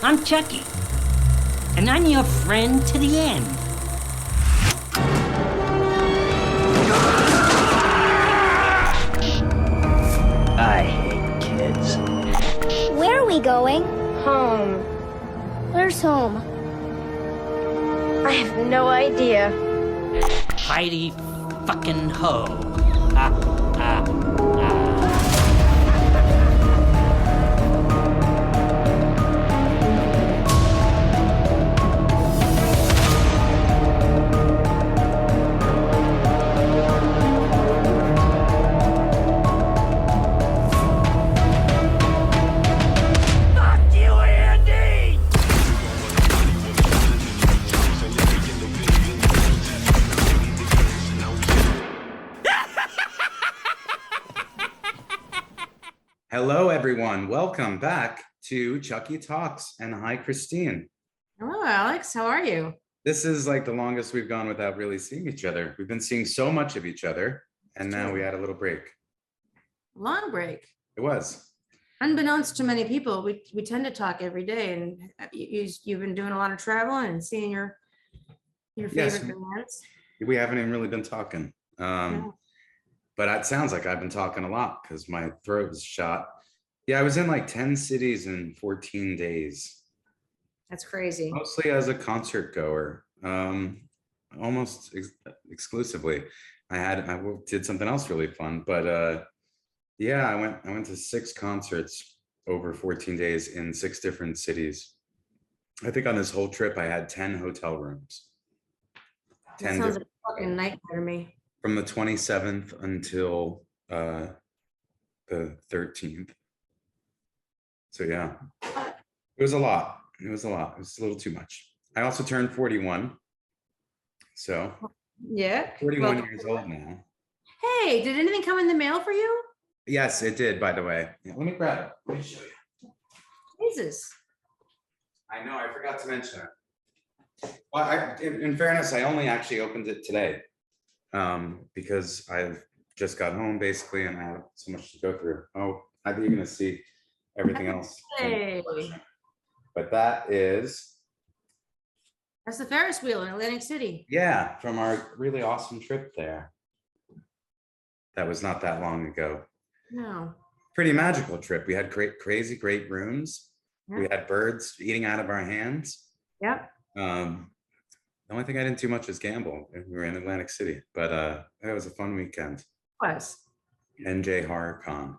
I'm Chucky, and I'm your friend to the end. I hate kids. Where are we going? Home. Where's home? I have no idea. Heidi fucking ho. Ah, ah, ah. Fuck you, Andy! Hello, everyone. Welcome back to Chucky Talks. And hi, Christine. Hello, Alex. How are you? This is like the longest we've gone without really seeing each other. We've been seeing so much of each other, and now we had a little break. Long break. It was. Unbeknownst to many people, we tend to talk every day, and you've been doing a lot of traveling and seeing your Yes. favorite bands. We haven't even really been talking. Yeah. But it sounds like I've been talking a lot because my throat is shot. Yeah, I was in like 10 cities in 14 days, That's crazy. mostly as a concert goer, almost exclusively. I did something else really fun, but yeah, I went to 6 concerts over 14 days in 6 different cities. I think on this whole trip I had 10 hotel rooms. That sounds like a fucking nightmare to me. From the 27th until the 13th. So yeah, it was a lot. It was a lot. It was a little too much. I also turned 41. So Yeah. 41 Well, years old now. hey, did anything come in the mail for you? Yes, it did, by the way. Yeah, let me grab it. Let me show you. Jesus. I know, I forgot to mention it. Well, in fairness, I only actually opened it today because I've just got home basically and I have so much to go through. Oh, I think you're gonna see everything else. Hey, But that is, that's the Ferris wheel in Atlantic City. yeah, from our really awesome trip there. That was not that long ago. No. Pretty magical trip. We had crazy, great rooms. We Yeah. had birds eating out of our hands. Yep. The only thing I didn't do much was gamble. We were in Atlantic City, but that was a fun weekend. Was. NJ Horror Con.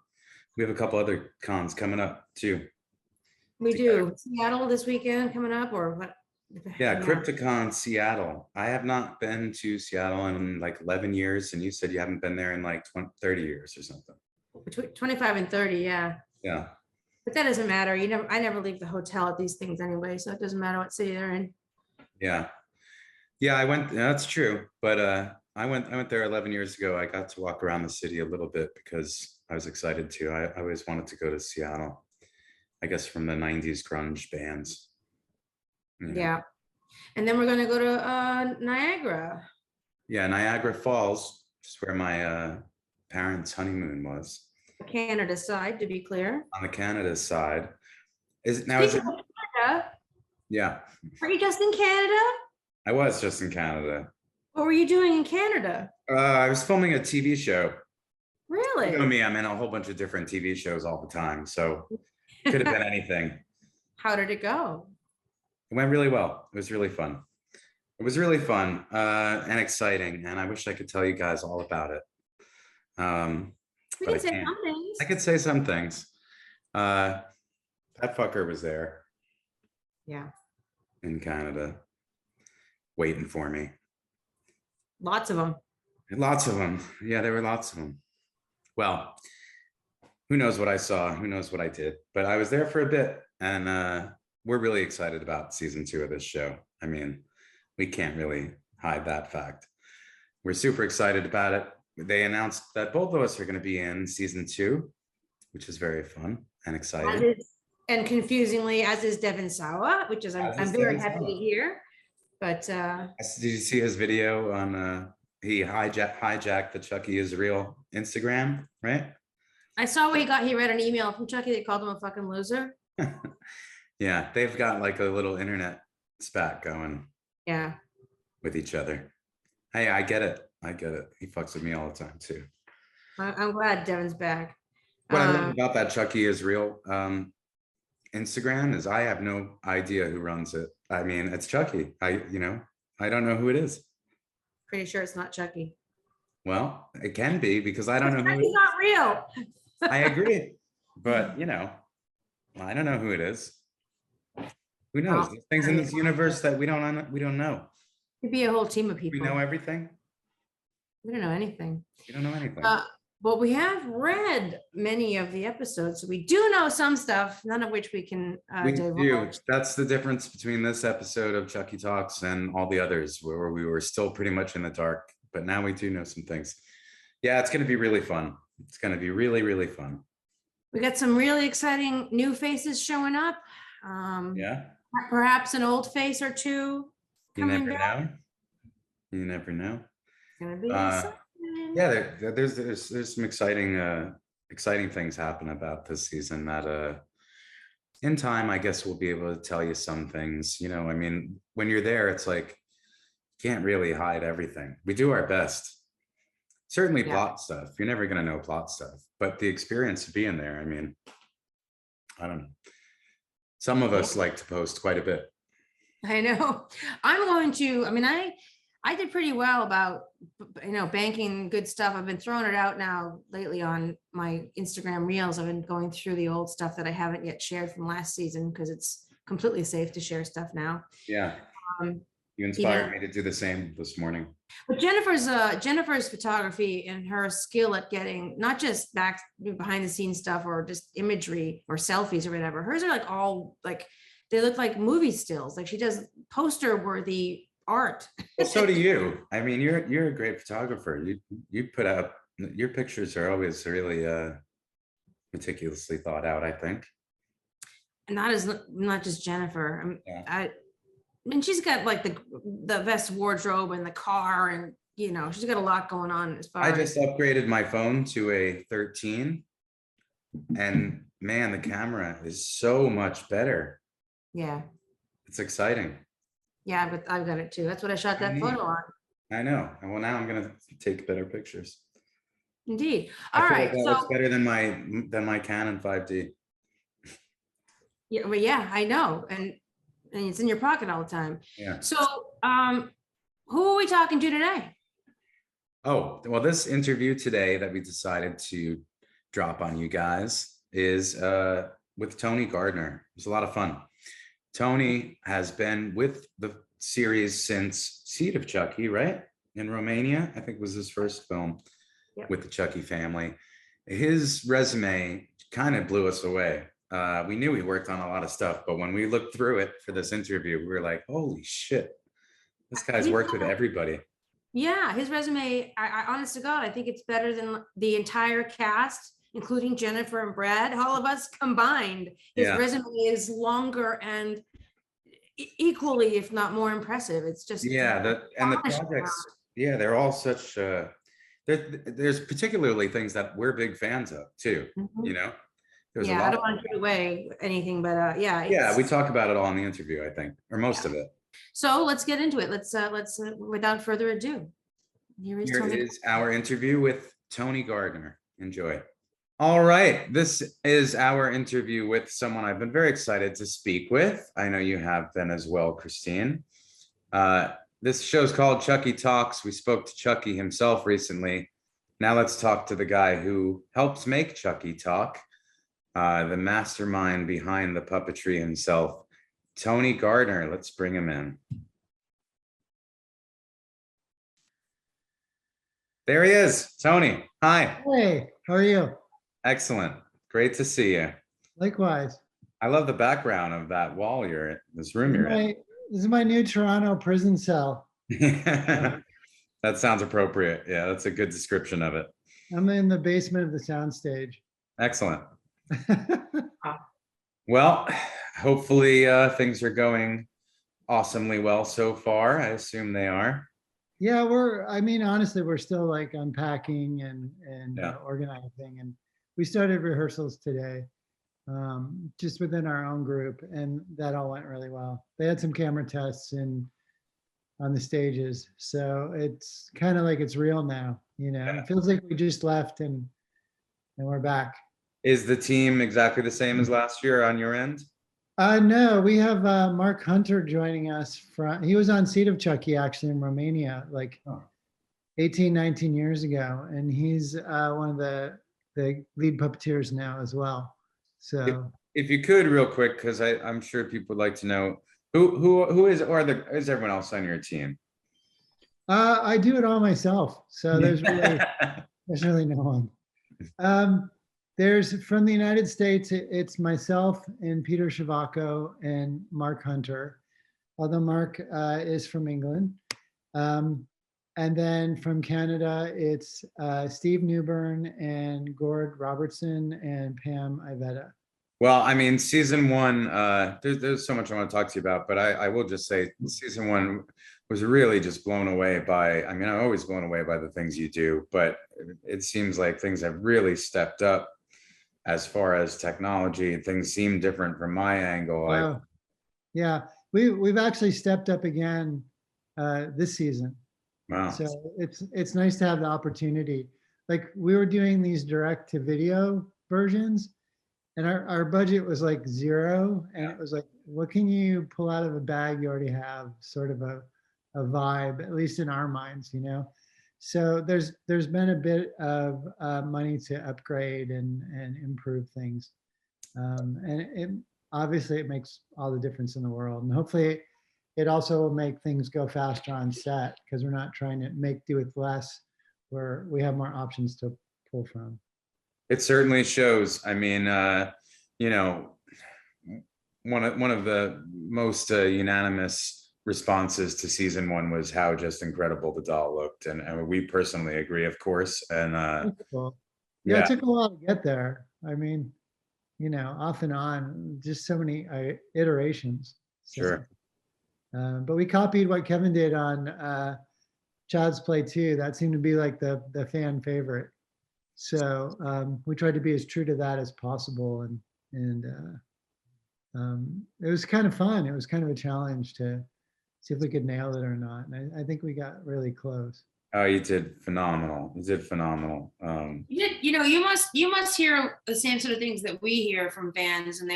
We have a couple other cons coming up too. We Together. do. Seattle this weekend coming up, or what? Yeah, Crypticon Seattle. I have not been to Seattle in like 11 years, and you said you haven't been there in like 20, 30 years or something. Between 25 and 30, yeah. Yeah. But that doesn't matter. I never leave the hotel at these things anyway, so it doesn't matter what city they're in. Yeah. Yeah, I went, that's true. But I went there 11 years ago. I got to walk around the city a little bit because I was excited to. I always wanted to go to Seattle. I guess from the 90s grunge bands. You know. Yeah. And then we're gonna go to Niagara. Yeah, Niagara Falls, just where my parents' honeymoon was. Canada side, to be clear. On the Canada side. Is it now? Is it? Speaking of Canada, Yeah, were you just in Canada? I was just in Canada. What were you doing in Canada? I was filming a TV show. Really? You know me, I'm in a whole bunch of different TV shows all the time, so it could have been anything. How did it go? It went really well. It was really fun. It was really fun and exciting, and I wish I could tell you guys all about it. We But can say can't. some things. I could say some things. That fucker was there Yeah, in Canada, waiting for me. lots of them. Lots of them. Yeah, there were lots of them. Well, who knows what I saw? Who knows what I did? But I was there for a bit, and we're really excited about season 2 of this show. I mean, we can't really hide that fact. We're super excited about it. They announced that both of us are going to be in season 2, which is very fun and exciting. And confusingly, as is Devin Sawa, which is I'm very Devin happy Sawa. to hear. But Did you see his video on he hijacked the Chucky is real Instagram, right? I saw where he read an email from Chucky that called him a fucking loser. Yeah, they've got like a little internet spat going Yeah. with each other. Hey, I get it. I get it. He fucks with me all the time too. I'm glad Devin's back. What I love Um, about that Chucky is real Instagram is I have no idea who runs it. I mean, it's Chucky. I don't know who it is. Pretty sure it's not Chucky. Well, it can be because I don't know who it Chucky's is. not real. I agree. But I don't know who it is. Who knows? Oh, There's things in this universe that we don't know. Could be a whole team of We people. know everything. We don't know anything. We don't know anything. But we have read many of the episodes, so we do know some stuff, none of which we can We do. divulge. That's the difference between this episode of Chucky Talks and all the others, where we were still pretty much in the dark. But now we do know some things. Yeah, it's going to be really fun. It's going to be really, really fun. We got some really exciting new faces showing up. Yeah. Perhaps an old face or two You coming never back. know. You never know. It's gonna be Uh, exciting. Yeah, there's some exciting things happen about this season that in time, I guess we'll be able to tell you some things. I mean, when you're there, it's like you can't really hide everything. We do our best. Certainly Yeah. plot stuff. You're never gonna know plot stuff, but the experience of being there, I mean, I don't know. Some of us like to post quite a bit. I know. I mean, I did pretty well about, banking good stuff. I've been throwing it out now lately on my Instagram reels. I've been going through the old stuff that I haven't yet shared from last season because it's completely safe to share stuff now. Yeah. Um, You inspired me to do the same this morning. But Jennifer's photography and her skill at getting not just back behind the scenes stuff or just imagery or selfies or whatever. Hers are like all like they look like movie stills. Like she does poster worthy art. Well, so do you. I mean, you're a great photographer. You put out your pictures are always really meticulously thought out, I think. And that is not just Jennifer. Yeah. I mean, she's got like the best wardrobe and the car, and she's got a lot going on as far I as just upgraded my phone to a 13, and man, the camera is so much better. yeah. It's exciting. Yeah, but I've got it too. That's what I shot that Neat. photo on. I know. And well, now I'm gonna take better pictures. Indeed. I All feel right. like that So looks better than my Canon 5D. yeah, well, yeah, I know. And it's in your pocket all the time. Yeah. So who are we talking to today? Oh, well, this interview today that we decided to drop on you guys is with Tony Gardner. It was a lot of fun. Tony has been with the series since Seed of Chucky, right? In Romania, I think was his first film with the Chucky family. His resume kind of blew us away. We knew he worked on a lot of stuff, but when we looked through it for this interview, we were like, holy shit, this guy's worked with everybody. Yeah, his resume, I honest to God, I think it's better than the entire cast, including Jennifer and Brad, all of us combined. His resume is longer and equally, if not more impressive. It's just the projects, they're all such there's particularly things that we're big fans of too. There's a lot. I don't want to give away anything, but we talk about it all in the interview, I think, or most of it. So let's get into it. Let's without further ado, here is our interview with Tony Gardner. Enjoy. All right, this is our interview with someone I've been very excited to speak with. I know you have been as well, Christine. This show's called Chucky Talks. We spoke to Chucky himself recently. Now let's talk to the guy who helps make Chucky talk, the mastermind behind the puppetry himself, Tony Gardner. Let's bring him in. There he is. Tony, hi. Hey, how are you? Excellent. Great to see you. Likewise. I love the background of that wall you're in, this room you're in. This is my new Toronto prison cell. That sounds appropriate. Yeah, that's a good description of it. I'm in the basement of the soundstage. Excellent. Well, hopefully things are going awesomely well so far. I assume they are. Yeah, honestly, we're still like unpacking and organizing. And we started rehearsals today. just within our own group, and that all went really well. They had some camera tests on the stages, so it's kind of like it's real now. Yeah. It feels like we just left and we're back. Is the team exactly the same as last year on your end? No, we have Mark Hunter joining us he was on Seat of Chucky actually in Romania, like 18, 19 years ago. And he's one of the lead puppeteers now as well. So If you could real quick, because I'm sure people would like to know who is, or is everyone else on your team? I do it all myself. So there's really no one. There's from the United States, it's myself and Peter Schiavocco and Mark Hunter, although Mark is from England. And then from Canada, it's Steve Newburn and Gord Robertson and Pam Iveta. Well, I mean, season one, there's so much I want to talk to you about, but I will just say season one was really just blown away by, I mean, I'm always blown away by the things you do, but it seems like things have really stepped up as far as technology. Things seem different from my angle. Yeah, we've actually stepped up again this season. Wow. So it's nice to have the opportunity. Like we were doing these direct to video versions, and our budget was like zero, and it was like, what can you pull out of a bag you already have? Sort of a vibe, at least in our minds, So there's been a bit of money to upgrade and improve things, and obviously it makes all the difference in the world. And hopefully it also will make things go faster on set, because we're not trying to make do with less, where we have more options to pull from. It certainly shows. I mean, one of the most unanimous responses to season one was how just incredible the doll looked, and we personally agree, of course. And cool. Yeah, it took a while to get there. I mean, off and on, just so many iterations. So, sure. But we copied what Kevin did on Child's Play 2. That seemed to be like the fan favorite. So we tried to be as true to that as possible, and it was kind of fun. It was kind of a challenge to see if we could nail it or not. And I think we got really close. Oh, you did phenomenal. You did phenomenal. You must hear the same sort of things that we hear from fans, and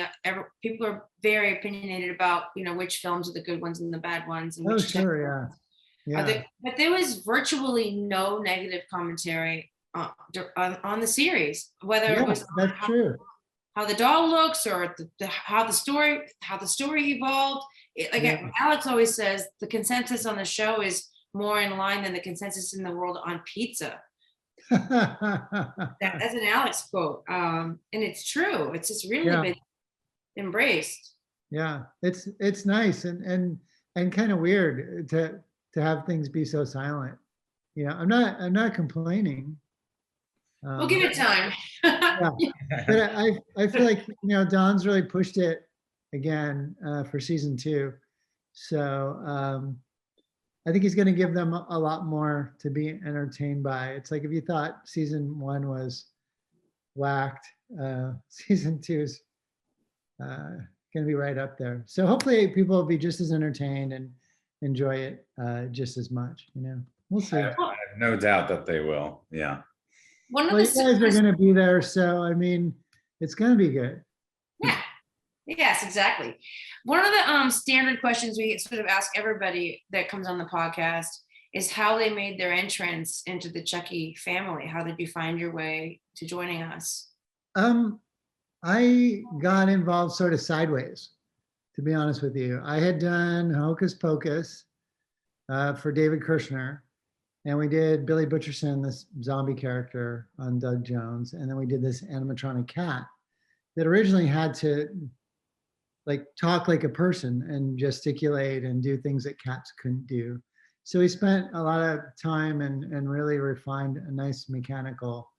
people are very opinionated about which films are the good ones and the bad ones. And sure, yeah. But there was virtually no negative commentary on the series, whether it was true. How the doll looks, or how the story evolved. Alex always says, the consensus on the show is more in line than the consensus in the world on pizza. That's an Alex quote, and it's true. It's just really been embraced. Yeah, it's nice and kind of weird to have things be so silent. I'm not complaining. We'll give it time. But I feel like Don's really pushed it again for season 2, so I think he's going to give them a lot more to be entertained by. It's like, if you thought season 1 was whacked, season 2 is going to be right up there. So hopefully people will be just as entertained and enjoy it just as much. We'll see. I have no doubt that they will. Yeah. One of you guys are going to be there, so I mean, it's going to be good. Yeah. Yes, exactly. One of the standard questions we sort of ask everybody that comes on the podcast is how they made their entrance into the Chucky family. How did you find your way to joining us? I got involved sort of sideways, to be honest with you. I had done Hocus Pocus for David Kirshner, and we did Billy Butcherson, this zombie character, on Doug Jones, and then we did this animatronic cat that originally had to talk like a person and gesticulate and do things that cats couldn't do. So we spent a lot of time and really refined a nice mechanical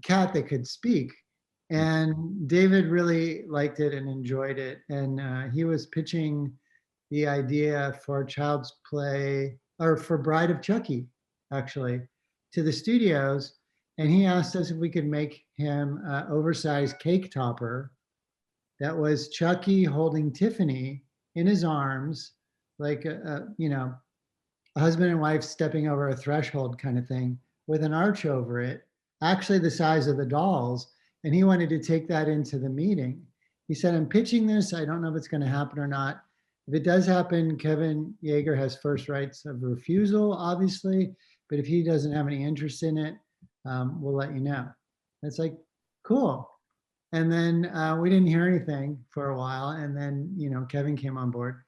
cat that could speak. And David really liked it and enjoyed it. And he was pitching the idea for Child's Play, or for Bride of Chucky, actually, to the studios. And he asked us if we could make him an oversized cake topper that was Chucky holding Tiffany in his arms, like a husband and wife stepping over a threshold kind of thing, with an arch over it, actually the size of the dolls. And he wanted to take that into the meeting. He said, I'm pitching this. I don't know if it's going to happen or not. If it does happen, Kevin Yeager has first rights of refusal, obviously. But if he doesn't have any interest in it, we'll let you know. It's like, cool. And then we didn't hear anything for a while. And then, Kevin came on board.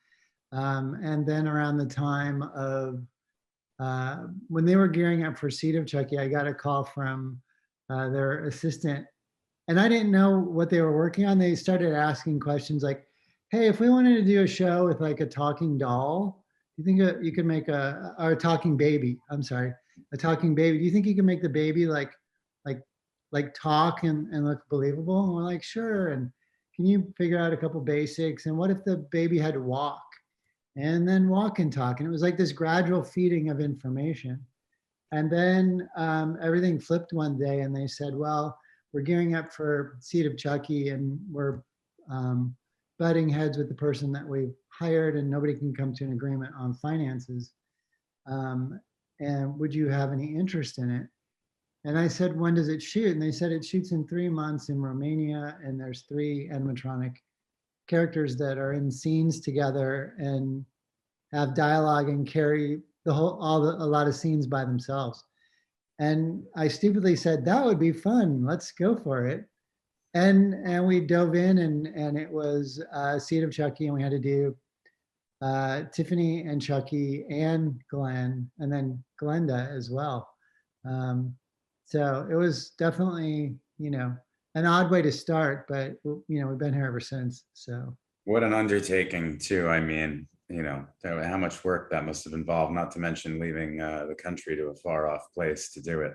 And then around the time of when they were gearing up for Seed of Chucky, I got a call from their assistant. And I didn't know what they were working on. They started asking questions like, hey, if we wanted to do a show with like a talking doll, do you think you could make or a talking baby? I'm sorry, a talking baby. Do you think you can make the baby like talk and look believable? And we're like, sure. And can you figure out a couple basics? And what if the baby had to walk and then walk and talk? And it was like this gradual feeding of information. And then everything flipped one day and they said, well, we're gearing up for Seed of Chucky and we're butting heads with the person that we've hired and nobody can come to an agreement on finances. And would you have any interest in it? And I said, when does it shoot? And they said it shoots in 3 months in Romania, and there's 3 animatronic characters that are in scenes together and have dialogue and carry a lot of scenes by themselves. And I stupidly said, that would be fun. Let's go for it. And we dove in and it was Seed of Chucky, and we had to do Tiffany and Chucky and Glenn, and then Glenda as well. So it was definitely, an odd way to start, but we've been here ever since. So what an undertaking too. I mean, how much work that must have involved, not to mention leaving the country to a far off place to do it.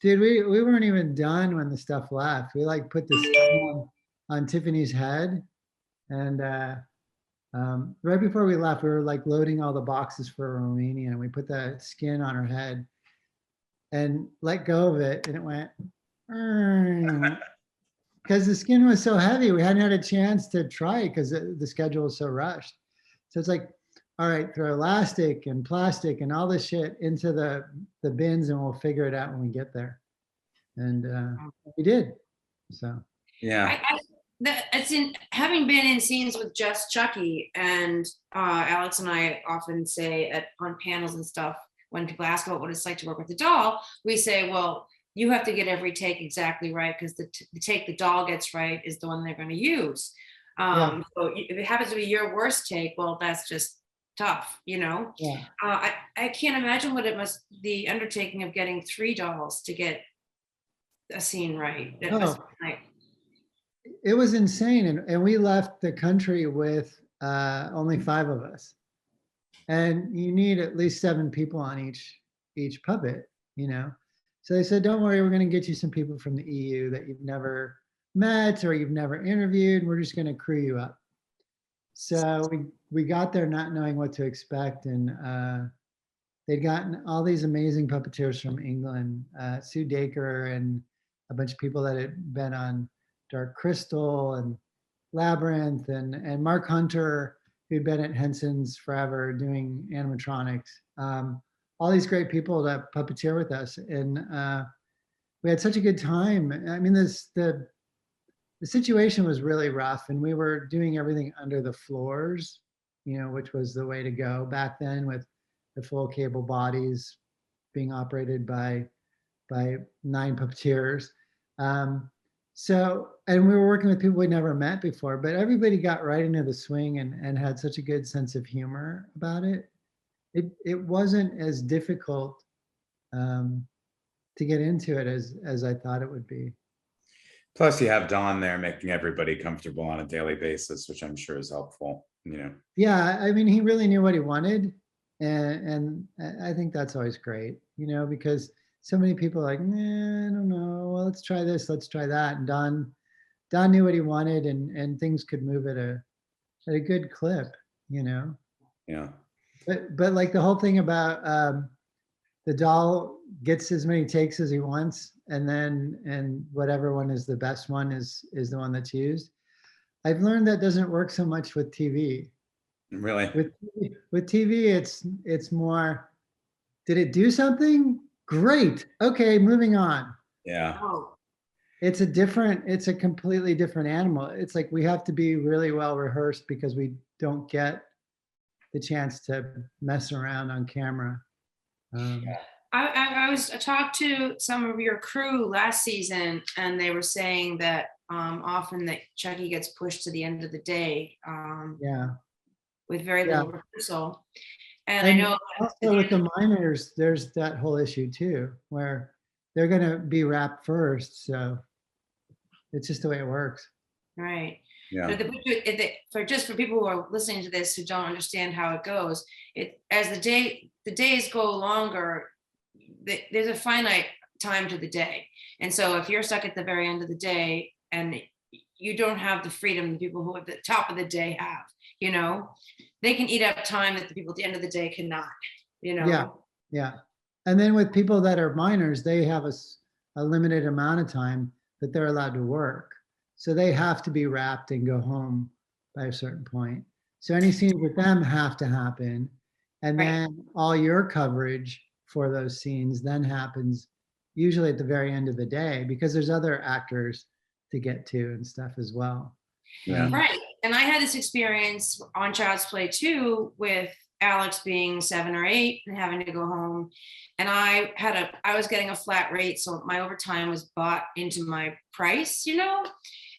Dude, we weren't even done when the stuff left. We like put the skin on Tiffany's head, and right before we left, we were like loading all the boxes for Romania, and we put the skin on her head and let go of it, and it went because the skin was so heavy. We hadn't had a chance to try it because the schedule was so rushed. So it's like, all right, throw elastic and plastic and all this shit into the bins, and we'll figure it out when we get there. And we did. So yeah. It's in having been in scenes with just Chucky, and Alex and I often say on panels and stuff, when people ask about what it's like to work with the doll, we say, well, you have to get every take exactly right, because the take the doll gets right is the one they're going to use. So if it happens to be your worst take, well, that's just tough, Yeah. I can't imagine what the undertaking of getting 3 dolls to get a scene right. It was insane. And we left the country with only 5 of us. And you need at least 7 people on each puppet, So they said, don't worry, we're going to get you some people from the EU that you've never met or you've never interviewed. We're just going to crew you up. So we got there not knowing what to expect. And they'd gotten all these amazing puppeteers from England, Sue Dacre and a bunch of people that had been on Dark Crystal and Labyrinth, and Mark Hunter, who'd been at Henson's forever doing animatronics. All these great people to puppeteer with us. And we had such a good time. I mean, the situation was really rough, and we were doing everything under the floors, which was the way to go back then, with the full cable bodies being operated by 9 puppeteers. And we were working with people we'd never met before, but everybody got right into the swing and had such a good sense of humor about it. It wasn't as difficult to get into it as I thought it would be. Plus you have Don there making everybody comfortable on a daily basis, which I'm sure is helpful, Yeah, I mean, he really knew what he wanted. And I think that's always great, because so many people are like, nah, I don't know. Well, let's try this, let's try that. And Don knew what he wanted, and things could move at a good clip, Yeah. But like the whole thing about the doll gets as many takes as he wants, and whatever one is the best one is the one that's used. I've learned that doesn't work so much with TV. Really? With TV, it's more, did it do something? Great. Okay, moving on. Yeah. Oh, It's a completely different animal. It's like we have to be really well rehearsed because we don't get the chance to mess around on camera. I talked to some of your crew last season, and they were saying that often that Chucky gets pushed to the end of the day Yeah. with very Yeah. little rehearsal. And I And know also with the minors, there's that whole issue too, where they're going to be wrapped first. So it's just the way it works. right. Yeah. But for people who are listening to this who don't understand how it goes, as the days go longer, there's a finite time to the day, and so if you're stuck at the very end of the day and you don't have the freedom the people who at the top of the day have, they can eat up time that the people at the end of the day cannot. Yeah. And then with people that are minors, they have a limited amount of time that they're allowed to work. So they have to be wrapped and go home by a certain point. So any scenes with them have to happen. And Right. then all your coverage for those scenes then happens usually at the very end of the day, because there's other actors to get to and stuff as well. Yeah. Right. And I had this experience on Child's Play 2 with Alex being 7 or 8 and having to go home. And I was getting a flat rate, so my overtime was bought into my price,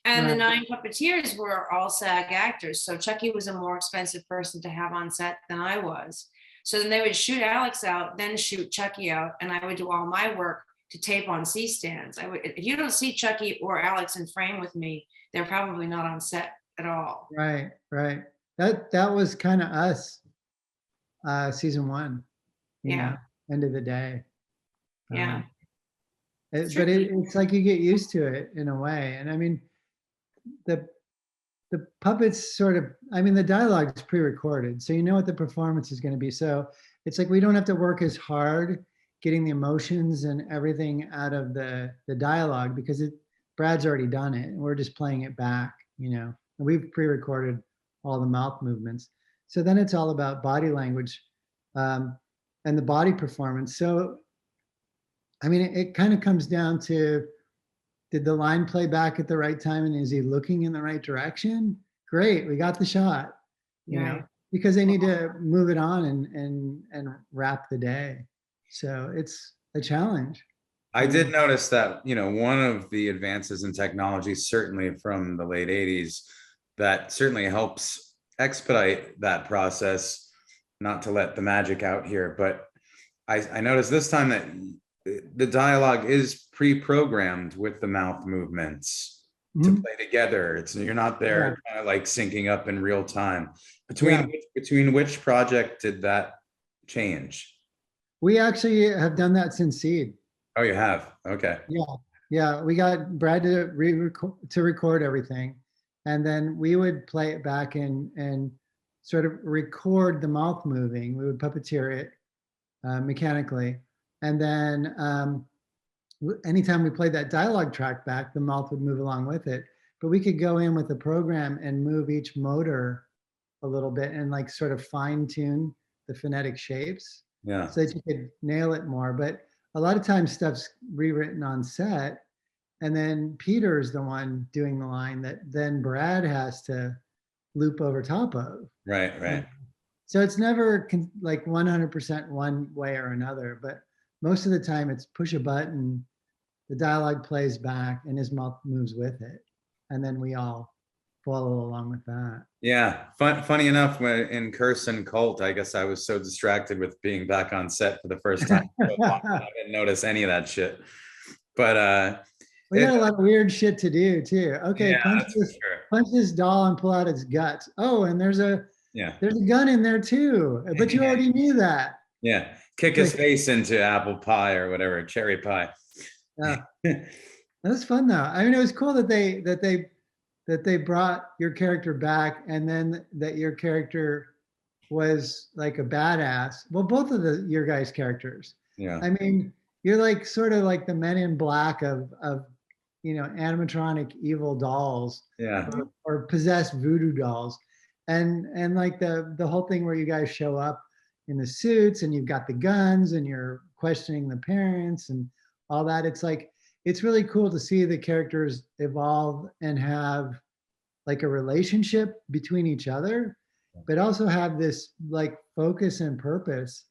And the Right. 9 puppeteers were all SAG actors. So Chucky was a more expensive person to have on set than I was. So then they would shoot Alex out, then shoot Chucky out, and I would do all my work to tape on C-stands. If you don't see Chucky or Alex in frame with me, they're probably not on set at all. Right. That was kind of us, season 1. Yeah. End of the day. Yeah. It's like you get used to it in a way. And I mean, the puppets the dialogue is pre-recorded, so you know what the performance is going to be. So it's like we don't have to work as hard getting the emotions and everything out of the dialogue, because Brad's already done it and we're just playing it back, and we've pre-recorded all the mouth movements. So then it's all about body language and the body performance. So I mean, it kind of comes down to, did the line play back at the right time, and is he looking in the right direction? Great, we got the shot, because they need to move it on and wrap the day. So it's a challenge. I did notice that, one of the advances in technology, certainly from the late 80s, that certainly helps expedite that process, not to let the magic out here, but I noticed this time that the dialogue is pre-programmed with the mouth movements to play together. You're not there kind of like syncing up in real time. Between which project did that change? We actually have done that since Seed. Oh, you have? Okay. Yeah. We got Brad to record everything, and then we would play it back and sort of record the mouth moving. We would puppeteer it mechanically. And then anytime we played that dialogue track back, the mouth would move along with it. But we could go in with the program and move each motor a little bit and like sort of fine tune the phonetic shapes. Yeah. So that you could nail it more. But a lot of times stuff's rewritten on set, and then Peter's the one doing the line that then Brad has to loop over top of. Right. So it's never like 100% one way or another, but most of the time it's push a button, the dialogue plays back, and his mouth moves with it. And then we all follow along with that. Yeah. Funny enough, when in Curse and Cult, I guess I was so distracted with being back on set for the first time. I didn't notice any of that shit. But we got a lot of weird shit to do too. Okay, yeah, punch this doll and pull out its guts. Oh, and there's a gun in there too. But you already knew that. Yeah. Kick his face into apple pie or whatever, cherry pie. Yeah. That's fun though. I mean, it was cool that they brought your character back, and then that your character was like a badass. Well, both of your guys' characters. Yeah. I mean, you're like sort of like the Men in Black of animatronic evil dolls, Yeah. or possessed voodoo dolls, and like the whole thing where you guys show up in the suits and you've got the guns and you're questioning the parents and all that. It's like it's really cool to see the characters evolve and have like a relationship between each other, but also have this like focus and purpose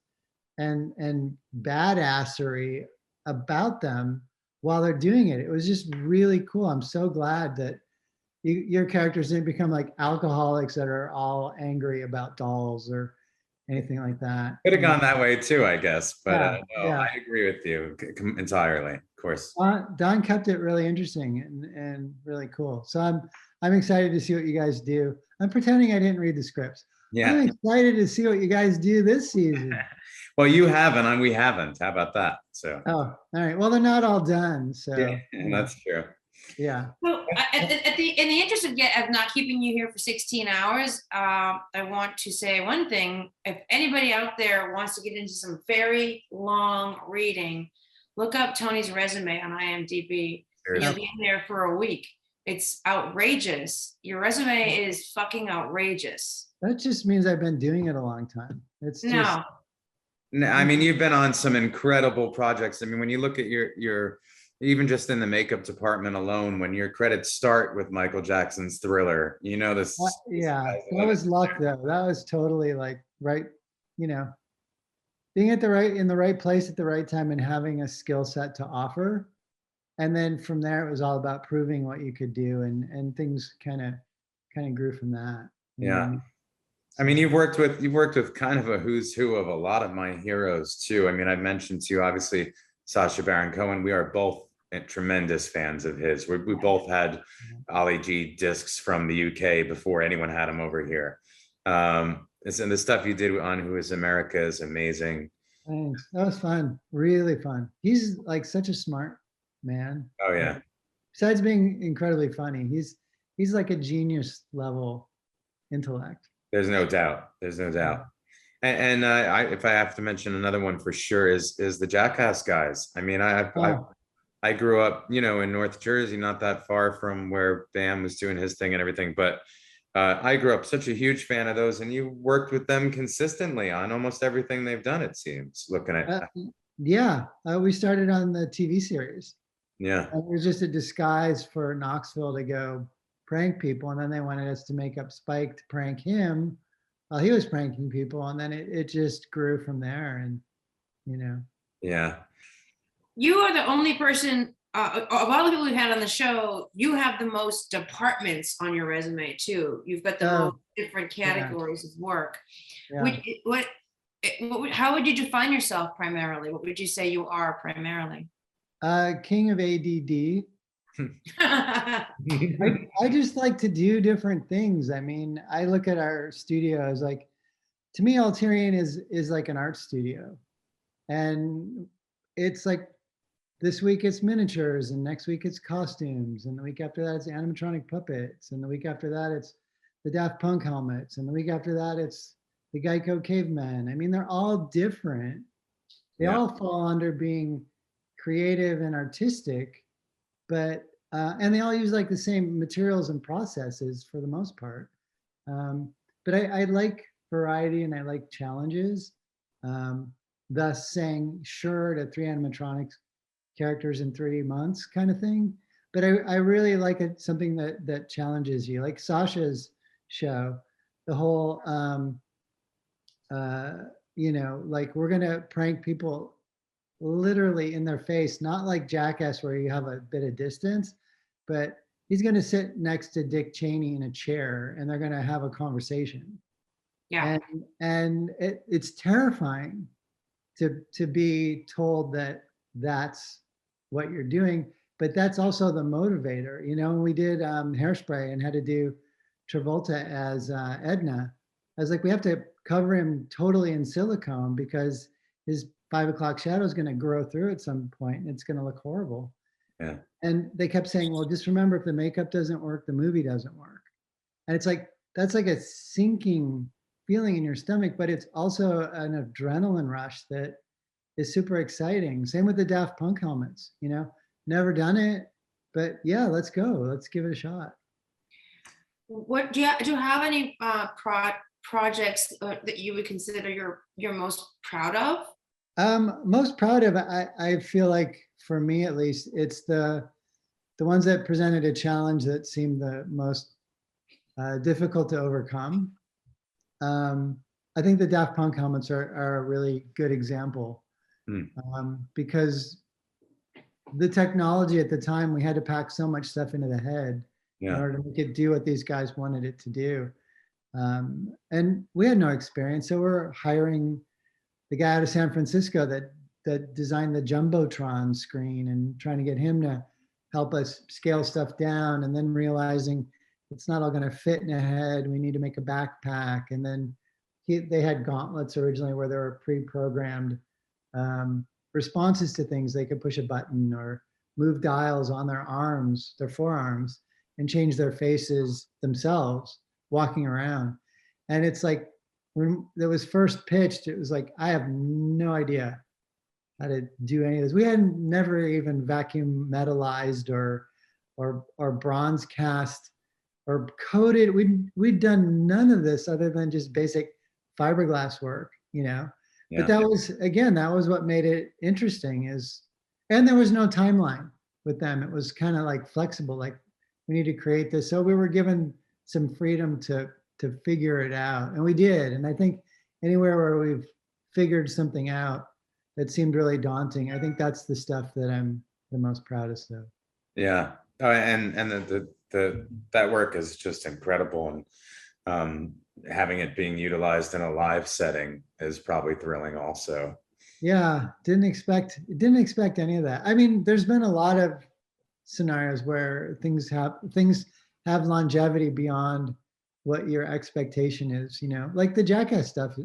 and badassery about them while they're doing it. It was just really cool. I'm so glad that your characters didn't become like alcoholics that are all angry about dolls or anything like that. Could have gone that way too, I guess. But Yeah, no, yeah. I agree with you entirely, of course. Don kept it really interesting and really cool. So I'm excited to see what you guys do. I'm pretending I didn't read the scripts. Yeah. I'm excited to see what you guys do this season. Well, you haven't, and we haven't. How about that? So. Oh, all right. Well, they're not all done. So Yeah, that's true. yeah. Well, in the interest of not keeping you here for 16 hours, I want to say one thing. If anybody out there wants to get into some very long reading, look up Tony's resume on IMDb. You'll be in there for a week. It's outrageous. Your resume is fucking outrageous. That just means I've been doing it a long time. It's just, No, I mean, you've been on some incredible projects. I mean, when you look at your even just in the makeup department alone, when your credits start with Michael Jackson's Thriller, this. yeah, that was luck though. That was totally like right, being in the right place at the right time and having a skill set to offer. And then from there, it was all about proving what you could do, and things kind of grew from that. Yeah. I mean, you've worked with kind of a who's who of a lot of my heroes too. I mean, I mentioned to you, obviously, Sacha Baron Cohen. We are both tremendous fans of his. We both had Ollie G discs from the UK before anyone had them over here. And the stuff you did on Who Is America is amazing. Thanks. That was fun. Really fun. He's like such a smart man. Oh yeah. Besides being incredibly funny, he's like a genius level intellect. There's no doubt. And if I have to mention another one for sure is the Jackass guys. I mean, I grew up, in North Jersey, not that far from where Bam was doing his thing and everything. But I grew up such a huge fan of those, and you worked with them consistently on almost everything they've done. It seems looking at. We started on the TV series. Yeah, it was just a disguise for Knoxville to go prank people, and then they wanted us to make up Spike to prank him while he was pranking people, and then it just grew from there. And yeah, you are the only person of all the people we've had on the show. You have the most departments on your resume too. You've got the most different categories of work. Yeah. How would you define yourself primarily? What would you say you are primarily? King of ADD. I just like to do different things. I mean, I look at our studio as like, to me, Alterian is like an art studio. And it's like, this week it's miniatures, and next week it's costumes, and the week after that it's animatronic puppets, and the week after that it's the Daft Punk helmets, and the week after that it's the Geico cavemen. I mean, they're all different. They all fall under being creative and artistic, but and they all use like the same materials and processes for the most part. But I like variety and I like challenges. Thus saying sure to 3 animatronics characters in 3 months kind of thing. But I really like something that challenges you, like Sasha's show, the whole like we're gonna prank people literally in their face, not like Jackass where you have a bit of distance, but he's gonna sit next to Dick Cheney in a chair and they're gonna have a conversation. Yeah. And it's terrifying to be told that that's what you're doing, but that's also the motivator. When we did Hairspray and had to do Travolta as Edna, I was like, we have to cover him totally in silicone because his 5 o'clock shadow is going to grow through at some point and it's going to look horrible. Yeah. And they kept saying, well, just remember, if the makeup doesn't work, the movie doesn't work. And it's like, that's like a sinking feeling in your stomach, but it's also an adrenaline rush that is super exciting. Same with the Daft Punk helmets, never done it, but yeah, let's go. Let's give it a shot. What do you have any projects that you would consider you're most proud of? Most proud of, I feel like for me at least, it's the ones that presented a challenge that seemed the most difficult to overcome. I think the Daft Punk helmets are a really good example, because the technology at the time, we had to pack so much stuff into the head in order to make it do what these guys wanted it to do. And we had no experience, so we're hiring the guy out of San Francisco that designed the Jumbotron screen and trying to get him to help us scale stuff down, and then realizing it's not all going to fit in a head. We need to make a backpack. And then they had gauntlets originally where there were pre-programmed responses to things. They could push a button or move dials on their arms, their forearms, and change their faces themselves walking around. And it's like, when it was first pitched, it was like, I have no idea how to do any of this. We had never even vacuum metallized or bronze cast or coated. We'd done none of this other than just basic fiberglass work, But that was what made it interesting and there was no timeline with them. It was kind of like flexible, like we need to create this. So we were given some freedom to figure it out, and we did. And I think anywhere where we've figured something out that seemed really daunting, I think that's the stuff that I'm the most proudest of. Yeah. Oh, and that work is just incredible, and having it being utilized in a live setting is probably thrilling also. Yeah, didn't expect any of that. I mean, there's been a lot of scenarios where things have longevity beyond what your expectation is, like the Jackass stuff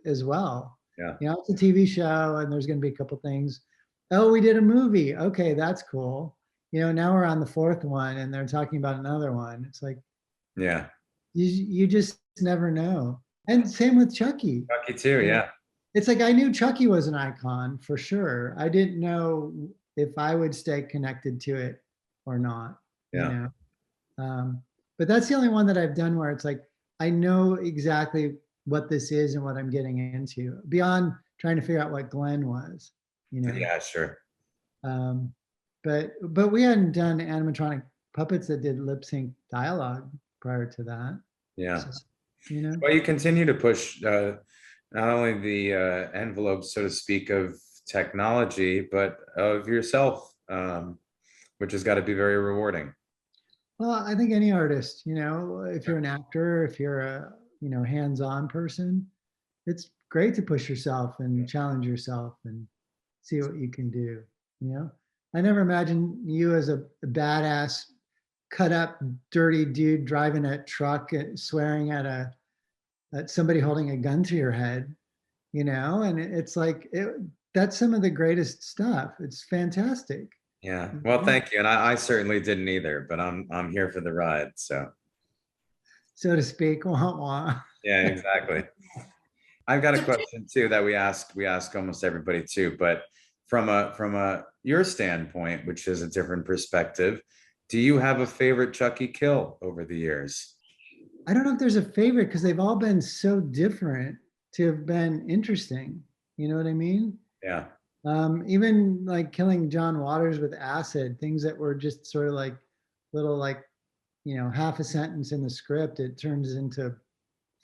as well. Yeah. It's a TV show and there's going to be a couple things. Oh, we did a movie. Okay, that's cool. Now we're on the fourth one and they're talking about another one. It's like, yeah, you just never know. And same with Chucky. Chucky too, yeah. It's like, I knew Chucky was an icon for sure. I didn't know if I would stay connected to it or not. Yeah. But that's the only one that I've done where it's like, I know exactly what this is and what I'm getting into, beyond trying to figure out what Glenn was, Yeah, sure. But we hadn't done animatronic puppets that did lip sync dialogue prior to that. Yeah. So, Well, you continue to push not only the envelope, so to speak, of technology, but of yourself, which has got to be very rewarding. Well, I think any artist, if you're an actor, if you're a, hands-on person, it's great to push yourself and challenge yourself and see what you can do. I never imagined you as a badass, cut up, dirty dude driving a truck, swearing at somebody holding a gun to your head, and it's like, that's some of the greatest stuff. It's fantastic. Yeah. Well, thank you. And I certainly didn't either, but I'm here for the ride. So to speak. Wah, wah. Yeah, exactly. I've got a question too that we ask almost everybody too, but from your standpoint, which is a different perspective, do you have a favorite Chucky kill over the years? I don't know if there's a favorite because they've all been so different to have been interesting. You know what I mean? Yeah. Even like killing John Waters with acid, things that were just sort of like little, like, half a sentence in the script, it turns into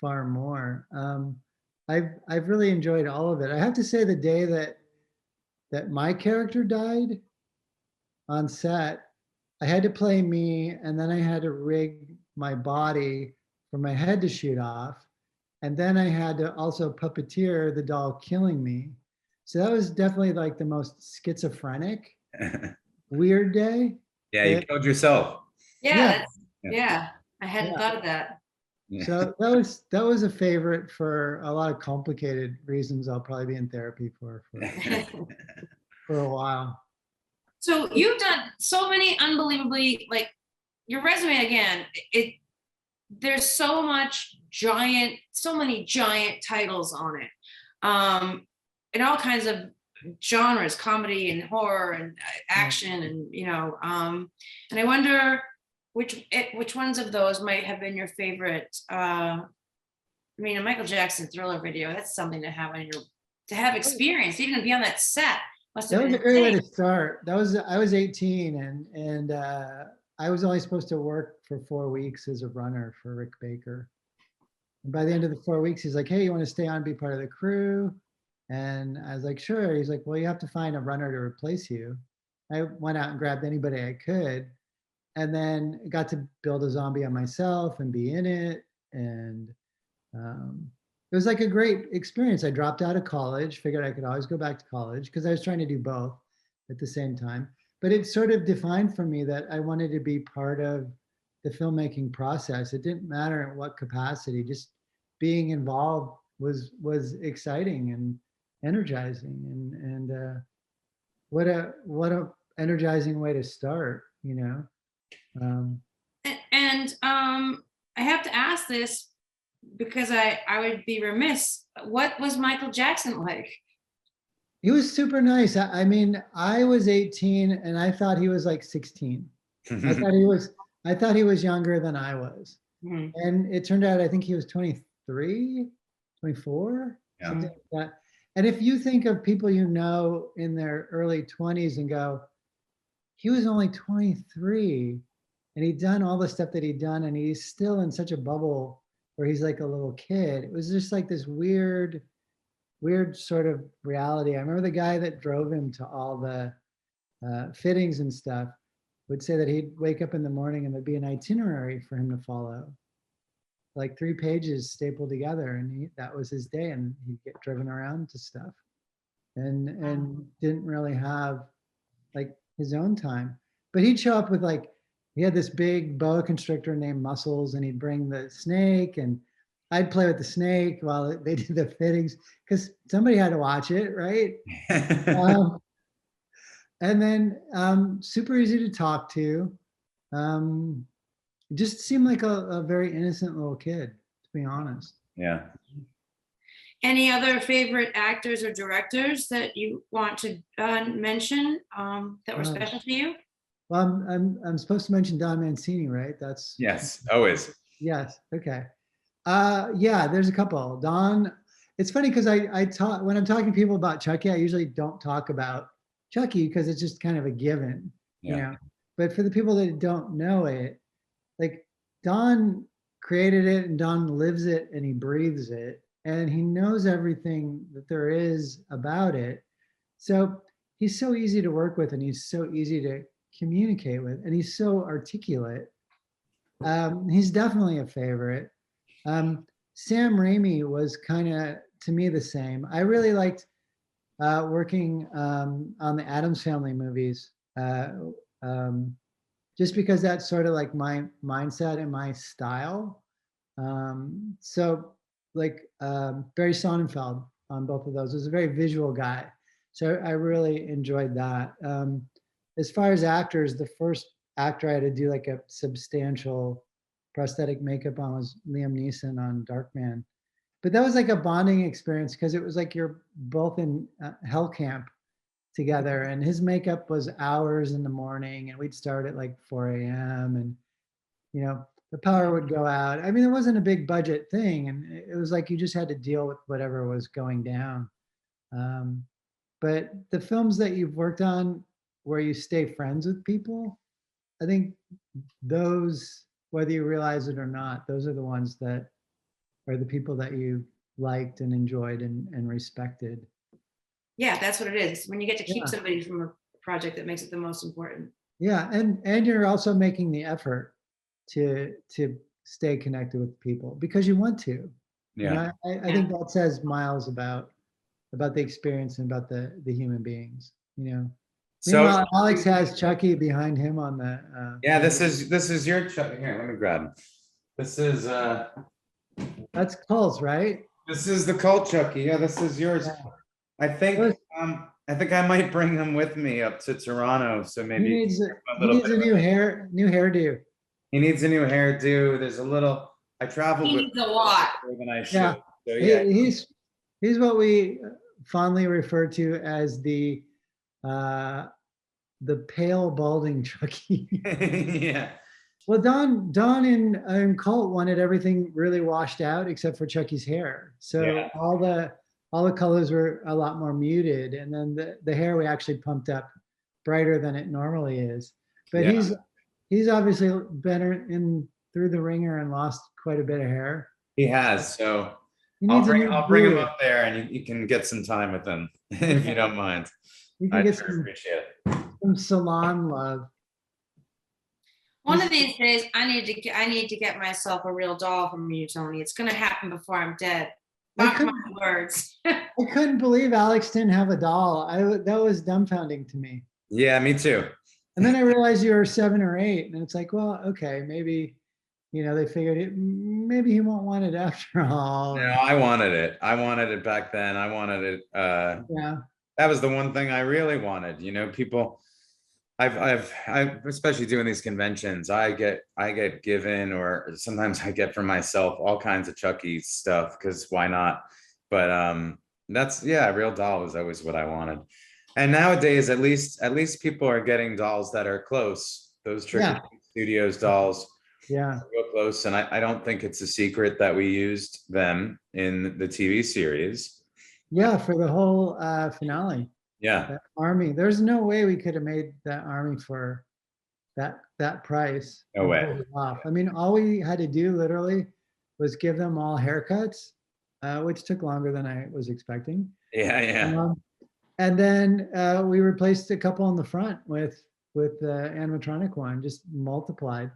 far more. I've really enjoyed all of it. I have to say, the day that my character died on set, I had to play me, and then I had to rig my body for my head to shoot off, and then I had to also puppeteer the doll killing me. So that was definitely like the most schizophrenic, weird day. Yeah, you killed yourself. Yeah. I hadn't thought of that. So that was a favorite for a lot of complicated reasons. I'll probably be in therapy for a while. So you've done so many unbelievably, like, your resume again, there's so many giant titles on it. And all kinds of genres, comedy and horror and action, and and I wonder which ones of those might have been your favorite. I mean, a Michael Jackson Thriller video, that's something to have experience, even to be on that set. Must have That was been a great way insane. to start. I was 18 and I was only supposed to work for 4 weeks as a runner for Rick Baker. And by the end of the 4 weeks, he's like, "Hey, you want to stay on, be part of the crew?" And I was like, "Sure." He's like, "Well, you have to find a runner to replace you." I went out and grabbed anybody I could, and then got to build a zombie on myself and be in it. And it was like a great experience. I dropped out of college, figured I could always go back to college because I was trying to do both at the same time. But it sort of defined for me that I wanted to be part of the filmmaking process. It didn't matter in what capacity, just being involved was exciting and energizing. And what a energizing way to start, you know. And I have to ask this because I would be remiss. What was Michael Jackson like? He was super nice. I mean, I was 18 and I thought he was like 16. I thought he was younger than I was. Mhm. And it turned out I think he was 23, 24, Yeah. something like that. And if you think of people you know in their early 20s and go, he was only 23 and he'd done all the stuff that he'd done and he's still in such a bubble where he's like a little kid. It was just like this weird sort of reality. I remember the guy that drove him to all the fittings and stuff would say that he'd wake up in the morning and there'd be an itinerary for him to follow, like 3 pages stapled together, and that was his day, and he'd get driven around to stuff, and didn't really have like his own time. But he'd show up with like, he had this big boa constrictor named Muscles, and he'd bring the snake, and I'd play with the snake while they did the fittings because somebody had to watch it, right? And then super easy to talk to. Just seemed like a very innocent little kid, to be honest. Yeah. Any other favorite actors or directors that you want to mention that were special to you? Well, I'm supposed to mention Don Mancini, right? That's Yes, always. yes. Okay. Yeah, there's a couple. Don. It's funny because I talk when I'm talking to people about Chucky, I usually don't talk about Chucky because it's just kind of a given, you know. But for the people that don't know it, like Don created it and Don lives it and he breathes it and he knows everything that there is about it. So he's so easy to work with and he's so easy to communicate with and he's so articulate. He's definitely a favorite. Sam Raimi was kind of, to me, the same. I really liked working on the Addams Family movies, just because that's sort of like my mindset and my style. So like Barry Sonnenfeld on both of those was a very visual guy. So I really enjoyed that. As far as actors, the first actor I had to do like a substantial prosthetic makeup on was Liam Neeson on Darkman. But that was like a bonding experience because it was like you're both in hell camp together and his makeup was hours in the morning and we'd start at like 4 a.m. and, you know, the power would go out. I mean, it wasn't a big budget thing and it was like you just had to deal with whatever was going down. But the films that you've worked on where you stay friends with people, I think those, whether you realize it or not, those are the ones that are the people that you liked and enjoyed and respected. Yeah, that's what it is. When you get to keep somebody from a project, that makes it the most important. Yeah, and you're also making the effort to stay connected with people because you want to. Yeah. You know, I think that says miles about the experience and about the human beings, you know. So meanwhile, Alex has Chucky behind him on the yeah, this is your Chucky. Here, let me grab him. This is that's Cole's, right? this is the cult Chucky. Yeah, this is yours. Yeah. I think I might bring him with me up to Toronto. So maybe He needs a new hairdo. He needs a new hairdo. There's a little. I traveled He with needs a lot more than I should. Yeah. So yeah, He's what we fondly referred to as the pale balding Chucky. Yeah. Well, Don in Cult wanted everything really washed out except for Chucky's hair. So Yeah. all the colors were a lot more muted, and then the hair we actually pumped up brighter than it normally is. But Yeah. he's obviously been in through the ringer and lost quite a bit of hair. He has. So He needs a new I'll bring him beard. up there, and you can get some time with him if you don't mind. You can I get sure appreciate it. some salon love. One of these days, I need to get myself a real doll from you, Tony. It's going to happen before I'm dead. Mark my words. I couldn't believe Alex didn't have a doll. That was dumbfounding to me. Yeah, me too. And then I realized you were 7 or 8, and it's like, well, okay, maybe, they figured it. Maybe he won't want it after all. No, I wanted it. I wanted it back then. I wanted it. Yeah. That was the one thing I really wanted. People. I've especially doing these conventions, I get given, or sometimes I get for myself, all kinds of Chucky stuff, because why not? But real doll was always what I wanted. And nowadays, at least people are getting dolls that are close. Those Tricky Studios dolls, yeah, real close. And I don't think it's a secret that we used them in the TV series. Yeah, for the whole finale. Yeah. That army. There's no way we could have made that army for that price. No way. Off. I mean, all we had to do literally was give them all haircuts, which took longer than I was expecting. Yeah, yeah. And then we replaced a couple in the front with the animatronic one, just multiplied,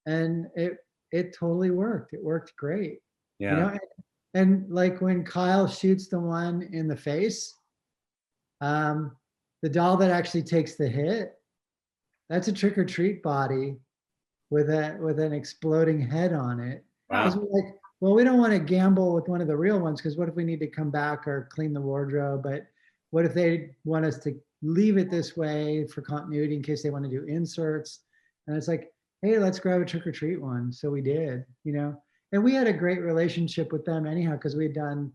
and it totally worked. It worked great. Yeah. And like when Kyle shoots the one in the face, the doll that actually takes the hit, that's a Trick or Treat body with an exploding head on it. Wow. We're like, well, we don't want to gamble with one of the real ones, because what if we need to come back or clean the wardrobe? But what if they want us to leave it this way for continuity in case they want to do inserts? And it's like, hey, let's grab a Trick or Treat one. So we did, and we had a great relationship with them anyhow, because we had done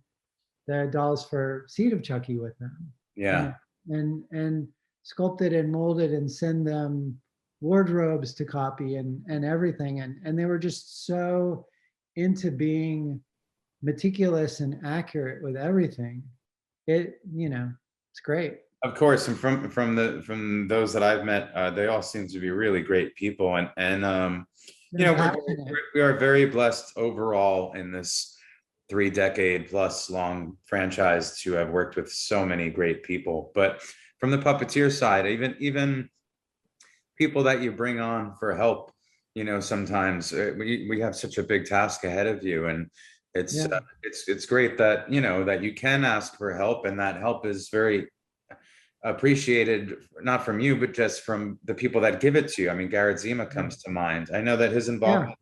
the dolls for Seed of Chucky with them. Yeah. And sculpted and molded and send them wardrobes to copy and everything. And they were just so into being meticulous and accurate with everything. It's great. Of course, and from those that I've met, they all seem to be really great people, and we are very blessed overall in this 3-decade plus long franchise to have worked with so many great people. But from the puppeteer side, even people that you bring on for help, sometimes we have such a big task ahead of you, and it's great that that you can ask for help, and that help is very appreciated, not from you, but just from the people that give it to you. I mean, Garrett Zima comes to mind. I know that his involvement,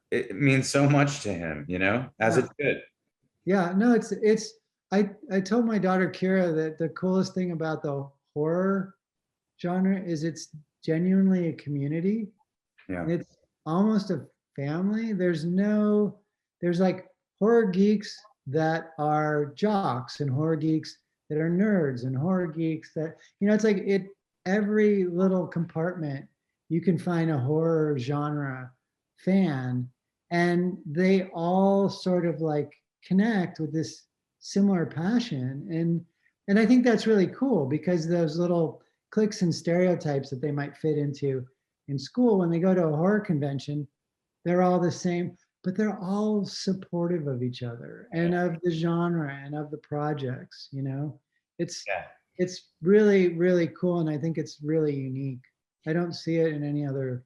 it means so much to him, as it should. Yeah, no, I told my daughter Kira that the coolest thing about the horror genre is it's genuinely a community. Yeah. It's almost a family. There's like horror geeks that are jocks, and horror geeks that are nerds, and horror geeks that, it's like every little compartment you can find a horror genre fan, and they all sort of like connect with this similar passion. And I think that's really cool, because those little cliques and stereotypes that they might fit into in school, when they go to a horror convention, they're all the same, but they're all supportive of each other and of the genre and of the projects. It's really, really cool, and I think it's really unique. I don't see it in any other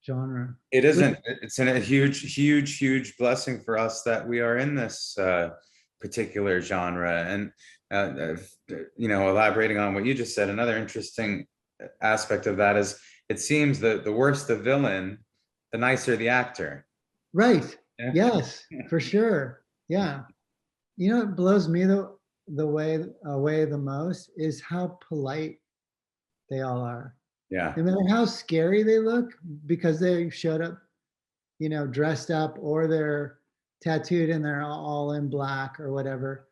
genre. It isn't. It's a huge blessing for us that we are in this particular genre. And elaborating on what you just said, another interesting aspect of that is, it seems that the worse the villain, the nicer the actor. Right. Yeah. Yes, for sure. Yeah. It blows me the way away the most is how polite they all are. Yeah. No matter how scary they look, because they showed up, dressed up, or they're tattooed and they're all in black or whatever.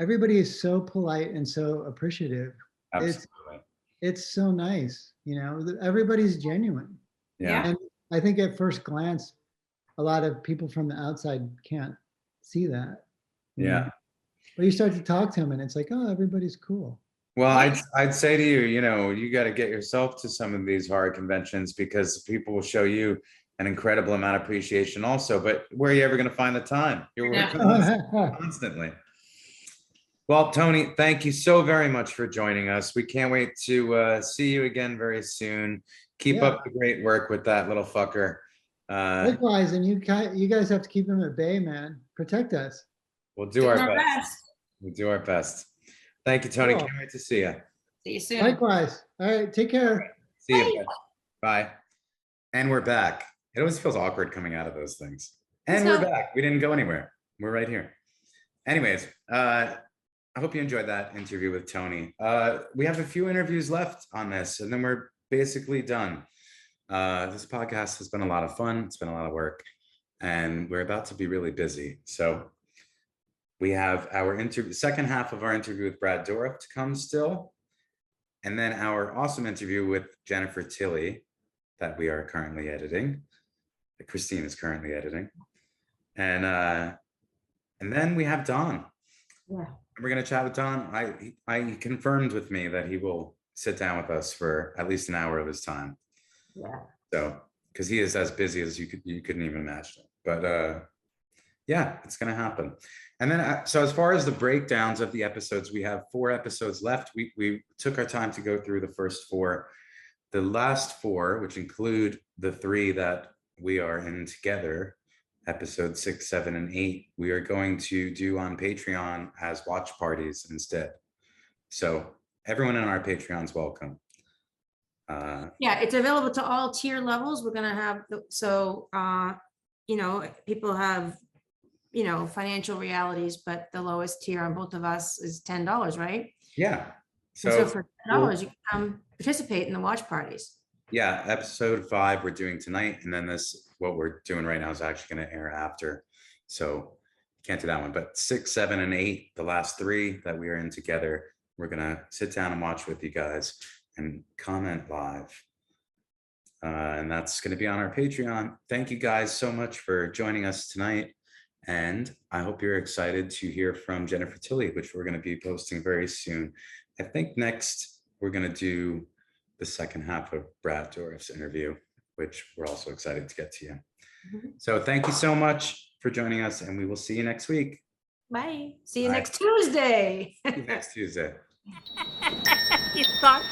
everybody is so polite and so appreciative. Absolutely. It's so nice, everybody's genuine. Yeah. And I think at first glance, a lot of people from the outside can't see that. Yeah. But you start to talk to them and it's like, oh, everybody's cool. Well, I'd say to you, you got to get yourself to some of these horror conventions because people will show you an incredible amount of appreciation also. But where are you ever going to find the time? You're working on this constantly. Well, Tony, thank you so very much for joining us. We can't wait to see you again very soon. Keep up the great work with that little fucker. Likewise, and you guys have to keep him at bay, man. Protect us. We'll do our best. We'll do our best. Thank you, Tony. Cool. Can't wait to see you. See you soon. Likewise. All right, take care. See you. Bye. And we're back. It always feels awkward coming out of those things. And we're back. We didn't go anywhere. We're right here. Anyways, I hope you enjoyed that interview with Tony. We have a few interviews left on this, and then we're basically done. This podcast has been a lot of fun. It's been a lot of work, and we're about to be really busy. So we have our second half of our interview with Brad Dourif to come still, and then our awesome interview with Jennifer Tilly that we are currently editing, that Christine is currently editing, and then we have Don. Yeah. We're going to chat with Don. He confirmed with me that he will sit down with us for at least an hour of his time. Yeah. So, because he is as busy as you couldn't even imagine. But yeah, it's going to happen. And then, so as far as the breakdowns of the episodes, we have 4 episodes left. We took our time to go through the first 4. The last 4, which include the 3 that we are in together, episode 6, 7, and 8, we are going to do on Patreon as watch parties instead. So everyone in our Patreon's welcome. Yeah, it's available to all tier levels. We're gonna have people have financial realities, but the lowest tier on both of us is $10, right? Yeah. So for $10, you can come participate in the watch parties. Yeah, episode 5 we're doing tonight, and then what we're doing right now is actually going to air after, so can't do that one. But 6, 7, and 8, the last 3 that we are in together, we're going to sit down and watch with you guys and comment live, and that's going to be on our Patreon. Thank you guys so much for joining us tonight, and I hope you're excited to hear from Jennifer Tilly, which we're going to be posting very soon. I think next we're going to do the second half of Brad Dourif's interview, which we're also excited to get to you. Mm-hmm. So thank you so much for joining us, and we will see you next week. Bye. See you next Tuesday. See you next Tuesday. You thought?